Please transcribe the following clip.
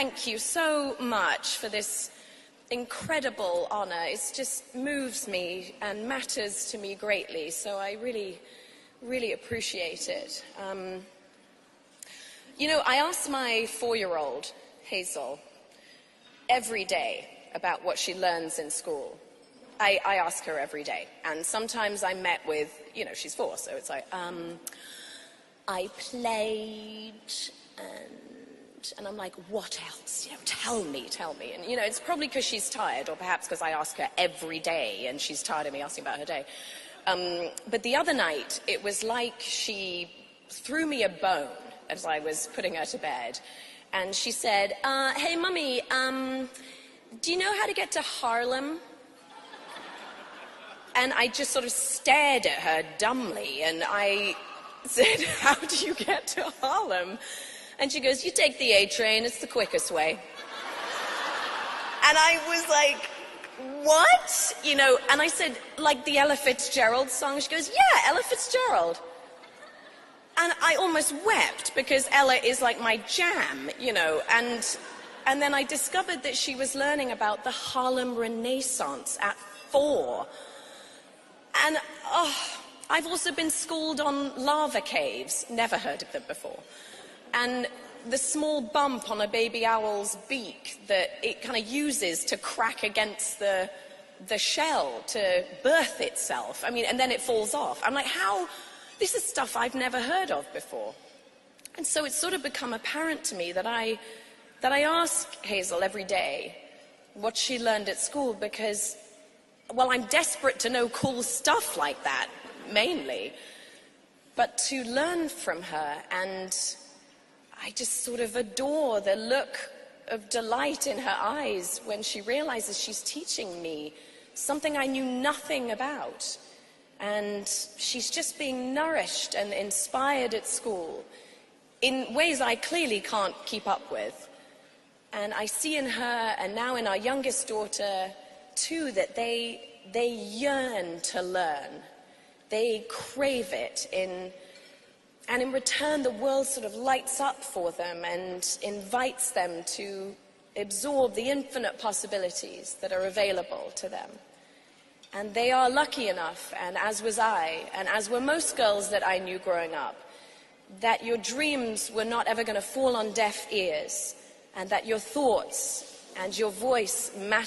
thank you so much for this incredible honor. It just moves me and matters to me greatly, so I really, really appreciate it. You know, I ask my 4-year-old, Hazel, every day about what she learns in school. I ask her every day, and sometimes I'm met with, you know, she's 4, so it's like, I played, and I'm like, what else? You know, tell me. And, you know, it's probably because she's tired, or perhaps because I ask her every day, and she's tired of me asking about her day. But the other night, it was like she threw me a bone as I was putting her to bed. And she said, hey, Mummy, do you know how to get to Harlem? And I just sort of stared at her dumbly, and I said, how do you get to Harlem? And she goes, you take the A train, it's the quickest way. And I was like, what? You know, and I said, like the Ella Fitzgerald song? She goes, yeah, Ella Fitzgerald. And I almost wept, because Ella is like my jam, you know, and then I discovered that she was learning about the Harlem Renaissance at 4. And I've also been schooled on lava caves, never heard of them before. And the small bump on a baby owl's beak that it kind of uses to crack against the shell to birth itself. I mean, and then it falls off. I'm like, how? This is stuff I've never heard of before. And so it's sort of become apparent to me that I ask Hazel every day what she learned at school, because, well, I'm desperate to know cool stuff like that, mainly. But to learn from her, and I just sort of adore the look of delight in her eyes when she realizes she's teaching me something I knew nothing about. And she's just being nourished and inspired at school in ways I clearly can't keep up with. And I see in her, and now in our youngest daughter, too, that they yearn to learn. They crave it, and in return, the world sort of lights up for them and invites them to absorb the infinite possibilities that are available to them. And they are lucky enough, and as was I, and as were most girls that I knew growing up, that your dreams were not ever going to fall on deaf ears, and that your thoughts and your voice mattered.